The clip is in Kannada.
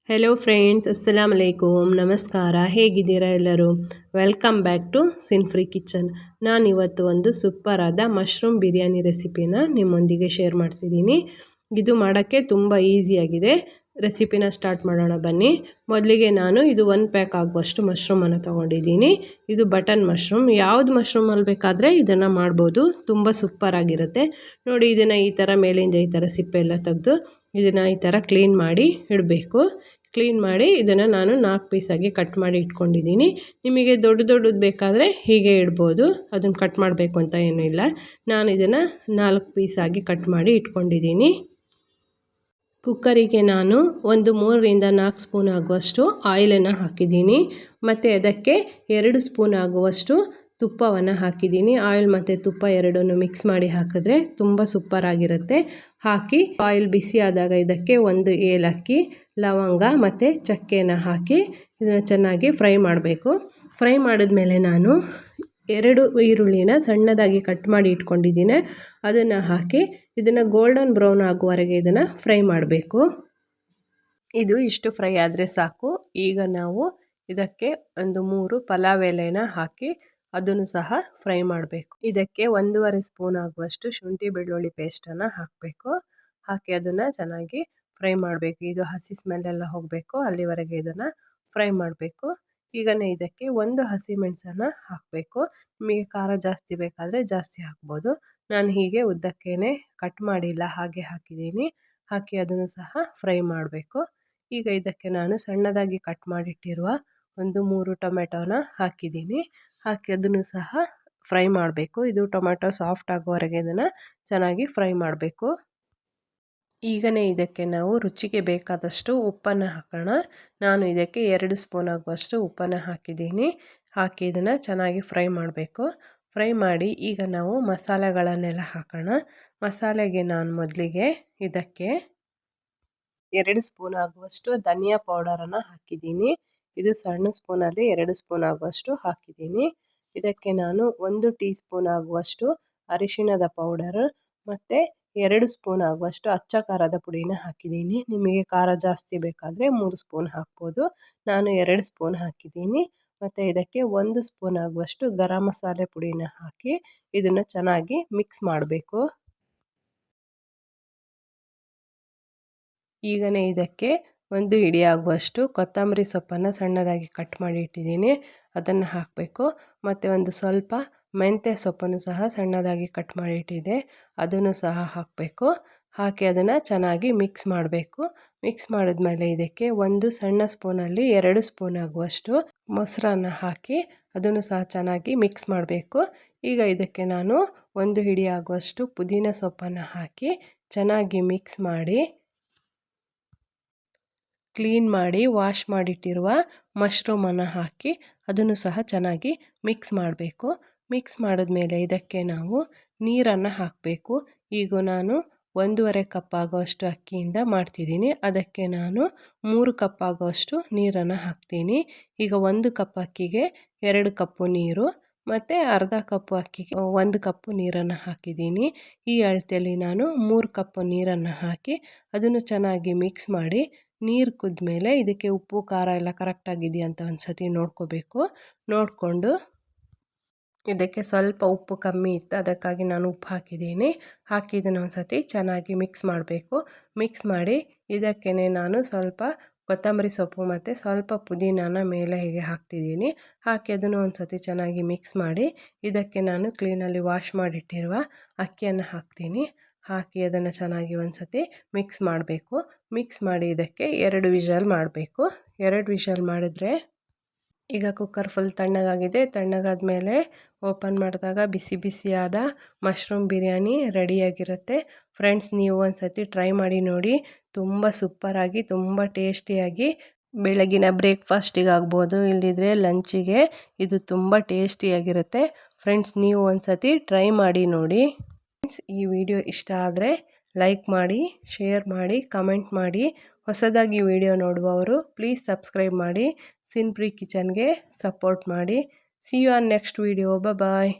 ಹೆಲೋ ಫ್ರೆಂಡ್ಸ್, ಅಸ್ಸಲಾಮ್ ಅಲೈಕುಮ್, ನಮಸ್ಕಾರ. ಹೇಗಿದ್ದೀರಾ ಎಲ್ಲರೂ? Welcome back to Sinfree kitchen. ನಾನಿವತ್ತು ಒಂದು ಸೂಪರಾದ ಮಶ್ರೂಮ್ ಬಿರಿಯಾನಿ ರೆಸಿಪಿನ ನಿಮ್ಮೊಂದಿಗೆ ಶೇರ್ ಮಾಡ್ತಿದ್ದೀನಿ. ಇದು ಮಾಡೋಕ್ಕೆ ತುಂಬ ಈಸಿಯಾಗಿದೆ. ರೆಸಿಪಿನ ಸ್ಟಾರ್ಟ್ ಮಾಡೋಣ ಬನ್ನಿ. ಮೊದಲಿಗೆ ನಾನು ಇದು 1 ಪ್ಯಾಕ್ ಆಗುವಷ್ಟು ಮಶ್ರೂಮನ್ನು ತೊಗೊಂಡಿದ್ದೀನಿ. ಇದು ಬಟನ್ ಮಶ್ರೂಮ್. ಯಾವುದು ಮಶ್ರೂಮಲ್ಲಿ ಬೇಕಾದರೆ ಇದನ್ನು ಮಾಡ್ಬೋದು. ತುಂಬ ಸೂಪರಾಗಿರುತ್ತೆ. ನೋಡಿ, ಇದನ್ನು ಈ ಥರ ಮೇಲಿಂದ ಈ ಥರ ಸಿಪ್ಪೆ ಎಲ್ಲ ತೆಗೆದು ಇದನ್ನು ಈ ಥರ ಕ್ಲೀನ್ ಮಾಡಿ ಇಡಬೇಕು. ಕ್ಲೀನ್ ಮಾಡಿ ಇದನ್ನು ನಾನು 4 ಪೀಸಾಗಿ ಕಟ್ ಮಾಡಿ ಇಟ್ಕೊಂಡಿದ್ದೀನಿ. ನಿಮಗೆ ದೊಡ್ಡದು ಬೇಕಾದರೆ ಹೀಗೆ ಇಡ್ಬೋದು. ಅದನ್ನು ಕಟ್ ಮಾಡಬೇಕು ಅಂತ ಏನೂ ಇಲ್ಲ. ನಾನು ಇದನ್ನು 4 ಪೀಸಾಗಿ ಕಟ್ ಮಾಡಿ ಇಟ್ಕೊಂಡಿದ್ದೀನಿ. ಕುಕ್ಕರಿಗೆ ನಾನು ಒಂದು 3ರಿಂದ 4 ಸ್ಪೂನ್ ಆಗುವಷ್ಟು ಆಯಿಲನ್ನು ಹಾಕಿದ್ದೀನಿ. ಮತ್ತು ಅದಕ್ಕೆ 2 ಸ್ಪೂನ್ ಆಗುವಷ್ಟು ತುಪ್ಪವನ್ನು ಹಾಕಿದ್ದೀನಿ. ಆಯಿಲ್ ಮತ್ತು ತುಪ್ಪ ಎರಡನ್ನೂ ಮಿಕ್ಸ್ ಮಾಡಿ ಹಾಕಿದ್ರೆ ತುಂಬ ಸೂಪರಾಗಿರುತ್ತೆ. ಹಾಕಿ ಆಯಿಲ್ ಬಿಸಿ ಆದಾಗ ಇದಕ್ಕೆ 1 ಏಲಕ್ಕಿ, ಲವಂಗ ಮತ್ತು ಚಕ್ಕೆನ ಹಾಕಿ ಇದನ್ನು ಚೆನ್ನಾಗಿ ಫ್ರೈ ಮಾಡಬೇಕು. ಫ್ರೈ ಮಾಡಿದ್ಮೇಲೆ ನಾನು 2 ಈರುಳ್ಳಿನ ಸಣ್ಣದಾಗಿ ಕಟ್ ಮಾಡಿ ಇಟ್ಕೊಂಡಿದ್ದೀನಿ. ಅದನ್ನು ಹಾಕಿ ಇದನ್ನು ಗೋಲ್ಡನ್ ಬ್ರೌನ್ ಆಗುವವರೆಗೆ ಇದನ್ನು ಫ್ರೈ ಮಾಡಬೇಕು. ಇದು ಇಷ್ಟು ಫ್ರೈ ಆದರೆ ಸಾಕು. ಈಗ ನಾವು ಇದಕ್ಕೆ ಒಂದು 3 ಪಲಾವ್ ಎಲೆನ ಹಾಕಿ ಅದನ್ನು ಸಹ ಫ್ರೈ ಮಾಡಬೇಕು. ಇದಕ್ಕೆ 1.5 ಸ್ಪೂನ್ ಆಗುವಷ್ಟು ಶುಂಠಿ ಬೆಳ್ಳುಳ್ಳಿ ಪೇಸ್ಟನ್ನು ಹಾಕಬೇಕು. ಹಾಕಿ ಅದನ್ನು ಚೆನ್ನಾಗಿ ಫ್ರೈ ಮಾಡಬೇಕು. ಇದು ಹಸಿ ಸ್ಮೆಲ್ಲೆಲ್ಲ ಹೋಗಬೇಕು, ಅಲ್ಲಿವರೆಗೆ ಇದನ್ನು ಫ್ರೈ ಮಾಡಬೇಕು. ಈಗನೇ ಇದಕ್ಕೆ 1 ಹಸಿಮೆಣಸನ್ನು ಹಾಕಬೇಕು. ನಿಮಗೆ ಖಾರ ಜಾಸ್ತಿ ಬೇಕಾದರೆ ಜಾಸ್ತಿ ಹಾಕ್ಬೋದು. ನಾನು ಹೀಗೆ ಉದ್ದಕ್ಕೇ ಕಟ್ ಮಾಡಿಲ್ಲ, ಹಾಗೆ ಹಾಕಿದ್ದೀನಿ. ಹಾಕಿ ಅದನ್ನು ಸಹ ಫ್ರೈ ಮಾಡಬೇಕು. ಈಗ ಇದಕ್ಕೆ ನಾನು ಸಣ್ಣದಾಗಿ ಕಟ್ ಮಾಡಿಟ್ಟಿರುವ ಒಂದು 3 ಟೊಮೆಟೊನ ಹಾಕಿದ್ದೀನಿ. ಹಾಕಿ ಅದನ್ನು ಸಹ ಫ್ರೈ ಮಾಡಬೇಕು. ಇದು ಟೊಮೆಟೊ ಸಾಫ್ಟ್ ಆಗೋವರೆಗೆ ಇದನ್ನು ಚೆನ್ನಾಗಿ ಫ್ರೈ ಮಾಡಬೇಕು. ಈಗನೇ ಇದಕ್ಕೆ ನಾವು ರುಚಿಗೆ ಬೇಕಾದಷ್ಟು ಉಪ್ಪನ್ನು ಹಾಕೋಣ. ನಾನು ಇದಕ್ಕೆ 2 ಸ್ಪೂನ್ ಆಗುವಷ್ಟು ಉಪ್ಪನ್ನು ಹಾಕಿದ್ದೀನಿ. ಹಾಕಿ ಇದನ್ನು ಚೆನ್ನಾಗಿ ಫ್ರೈ ಮಾಡಬೇಕು. ಫ್ರೈ ಮಾಡಿ ಈಗ ನಾವು ಮಸಾಲೆಗಳನ್ನೆಲ್ಲ ಹಾಕೋಣ. ಮಸಾಲೆಗೆ ನಾನು ಮೊದಲಿಗೆ ಇದಕ್ಕೆ 2 ಸ್ಪೂನ್ ಆಗುವಷ್ಟು ಧನಿಯಾ ಪೌಡರನ್ನು ಹಾಕಿದ್ದೀನಿ. ಇದು ಸಣ್ಣ ಸ್ಪೂನಲ್ಲಿ 2 ಸ್ಪೂನ್ ಆಗುವಷ್ಟು ಹಾಕಿದ್ದೀನಿ. ಇದಕ್ಕೆ ನಾನು 1 ಟೀ ಸ್ಪೂನ್ ಆಗುವಷ್ಟು ಅರಿಶಿಣದ ಪೌಡರ್ ಮತ್ತು 2 ಸ್ಪೂನ್ ಆಗುವಷ್ಟು ಅಚ್ಚ ಖಾರದ ಪುಡಿನ ಹಾಕಿದ್ದೀನಿ. ನಿಮಗೆ ಖಾರ ಜಾಸ್ತಿ ಬೇಕಾದರೆ 3 ಸ್ಪೂನ್ ಹಾಕ್ಬೋದು. ನಾನು 2 ಸ್ಪೂನ್ ಹಾಕಿದ್ದೀನಿ. ಮತ್ತು ಇದಕ್ಕೆ 1 ಸ್ಪೂನ್ ಆಗುವಷ್ಟು ಗರಂ ಮಸಾಲೆ ಪುಡಿನ ಹಾಕಿ ಇದನ್ನು ಚೆನ್ನಾಗಿ ಮಿಕ್ಸ್ ಮಾಡಬೇಕು. ಈಗನೇ ಇದಕ್ಕೆ 1 ಹಿಡಿ ಆಗುವಷ್ಟು ಕೊತ್ತಂಬರಿ ಸೊಪ್ಪನ್ನು ಸಣ್ಣದಾಗಿ ಕಟ್ ಮಾಡಿ ಇಟ್ಟಿದ್ದೀನಿ. ಅದನ್ನು ಹಾಕಬೇಕು. ಮತ್ತು ಒಂದು ಸ್ವಲ್ಪ ಮೆಂತ್ಯ ಸೊಪ್ಪನ್ನು ಸಹ ಸಣ್ಣದಾಗಿ ಕಟ್ ಮಾಡಿ ಇಟ್ಟಿದ್ದೆ, ಅದನ್ನು ಸಹ ಹಾಕಬೇಕು. ಹಾಕಿ ಅದನ್ನು ಚೆನ್ನಾಗಿ ಮಿಕ್ಸ್ ಮಾಡಬೇಕು. ಮಿಕ್ಸ್ ಮಾಡಿದ್ಮೇಲೆ ಇದಕ್ಕೆ 1 ಸಣ್ಣ ಸ್ಪೂನಲ್ಲಿ 2 ಸ್ಪೂನ್ ಆಗುವಷ್ಟು ಮೊಸರನ್ನು ಹಾಕಿ ಅದನ್ನು ಸಹ ಚೆನ್ನಾಗಿ ಮಿಕ್ಸ್ ಮಾಡಬೇಕು. ಈಗ ಇದಕ್ಕೆ ನಾನು 1 ಹಿಡಿ ಆಗುವಷ್ಟು ಪುದೀನ ಸೊಪ್ಪನ್ನು ಹಾಕಿ ಚೆನ್ನಾಗಿ ಮಿಕ್ಸ್ ಮಾಡಿ ಕ್ಲೀನ್ ಮಾಡಿ ವಾಶ್ ಮಾಡಿಟ್ಟಿರುವ ಮಶ್ರೂಮನ್ನು ಹಾಕಿ ಅದನ್ನು ಸಹ ಚೆನ್ನಾಗಿ ಮಿಕ್ಸ್ ಮಾಡಬೇಕು. ಮಿಕ್ಸ್ ಮಾಡಿದ್ಮೇಲೆ ಇದಕ್ಕೆ ನಾವು ನೀರನ್ನು ಹಾಕಬೇಕು. ಈಗ ನಾನು 1.5 ಕಪ್ ಆಗುವಷ್ಟು ಅಕ್ಕಿಯಿಂದ ಮಾಡ್ತಿದ್ದೀನಿ. ಅದಕ್ಕೆ ನಾನು 3 ಕಪ್ ಆಗುವಷ್ಟು ನೀರನ್ನು ಹಾಕ್ತೀನಿ. ಈಗ 1 ಕಪ್ ಅಕ್ಕಿಗೆ 2 ಕಪ್ಪು ನೀರು ಮತ್ತು ಅರ್ಧ ಕಪ್ಪು ಅಕ್ಕಿಗೆ 1 ಕಪ್ಪು ನೀರನ್ನು ಹಾಕಿದ್ದೀನಿ. ಈ ಅಳತೆಯಲ್ಲಿ ನಾನು 3 ಕಪ್ಪು ನೀರನ್ನು ಹಾಕಿ ಅದನ್ನು ಚೆನ್ನಾಗಿ ಮಿಕ್ಸ್ ಮಾಡಿ ನೀರು ಕುದ್ಮೇಲೆ ಇದಕ್ಕೆ ಉಪ್ಪು ಖಾರ ಎಲ್ಲ ಕರೆಕ್ಟಾಗಿದೆಯಾ ಅಂತ ಒಂದು ಸತಿ ನೋಡ್ಕೋಬೇಕು. ನೋಡಿಕೊಂಡು ಇದಕ್ಕೆ ಸ್ವಲ್ಪ ಉಪ್ಪು ಕಮ್ಮಿ ಇತ್ತು, ಅದಕ್ಕಾಗಿ ನಾನು ಉಪ್ಪು ಹಾಕಿದ್ದೀನಿ. ಹಾಕಿ ಇದನ್ನು ಒಂದು ಸತಿ ಚೆನ್ನಾಗಿ ಮಿಕ್ಸ್ ಮಾಡಬೇಕು. ಮಿಕ್ಸ್ ಮಾಡಿ ಇದಕ್ಕೇ ನಾನು ಸ್ವಲ್ಪ ಕೊತ್ತಂಬರಿ ಸೊಪ್ಪು ಮತ್ತು ಸ್ವಲ್ಪ ಪುದೀನಾನ ಮೇಲೆ ಹೀಗೆ ಹಾಕ್ತಿದ್ದೀನಿ. ಹಾಕಿ ಅದನ್ನು ಒಂದು ಸತಿ ಚೆನ್ನಾಗಿ ಮಿಕ್ಸ್ ಮಾಡಿ ಇದಕ್ಕೆ ನಾನು ಕ್ಲೀನಲ್ಲಿ ವಾಶ್ ಮಾಡಿಟ್ಟಿರುವ ಅಕ್ಕಿಯನ್ನು ಹಾಕ್ತೀನಿ. ಹಾಕಿ ಅದನ್ನು ಚೆನ್ನಾಗಿ ಒಂದು ಸತಿ ಮಿಕ್ಸ್ ಮಾಡಬೇಕು. ಮಿಕ್ಸ್ ಮಾಡಿ ಇದಕ್ಕೆ 2 ವಿಷಲ್ ಮಾಡಬೇಕು. 2 ವಿಷಲ್ ಮಾಡಿದ್ರೆ ಈಗ ಕುಕ್ಕರ್ ಫುಲ್ ತಣ್ಣಗಾಗಿದೆ. ತಣ್ಣಗಾದ ಮೇಲೆ ಓಪನ್ ಮಾಡಿದಾಗ ಬಿಸಿ ಬಿಸಿಯಾದ ಮಶ್ರೂಮ್ ಬಿರಿಯಾನಿ ರೆಡಿಯಾಗಿರುತ್ತೆ. ಫ್ರೆಂಡ್ಸ್, ನೀವು ಒಂದು ಸತಿ ಟ್ರೈ ಮಾಡಿ ನೋಡಿ. ತುಂಬ ಸೂಪರಾಗಿ, ತುಂಬ ಟೇಸ್ಟಿಯಾಗಿ ಬೆಳಗಿನ ಬ್ರೇಕ್ಫಾಸ್ಟಿಗೆ ಆಗ್ಬೋದು, ಇಲ್ಲದಿದ್ದರೆ ಲಂಚಿಗೆ ಇದು ತುಂಬ ಟೇಸ್ಟಿಯಾಗಿರುತ್ತೆ. ಫ್ರೆಂಡ್ಸ್, ನೀವು ಒಂದು ಸತಿ ಟ್ರೈ ಮಾಡಿ ನೋಡಿ. ಫ್ರೆಂಡ್ಸ್, ಈ ವಿಡಿಯೋ ಇಷ್ಟ ಆದರೆ ಲೈಕ್ ಮಾಡಿ, ಶೇರ್ ಮಾಡಿ, ಕಮೆಂಟ್ ಮಾಡಿ. ಹೊಸದಾಗಿ ವಿಡಿಯೋ ನೋಡುವವರು ಪ್ಲೀಸ್ ಸಬ್ಸ್ಕ್ರೈಬ್ ಮಾಡಿ. ಸಿನ್ಫ್ರೀ ಕಿಚನ್ಗೆ ಸಪೋರ್ಟ್ ಮಾಡಿ. See you on next video. Bye.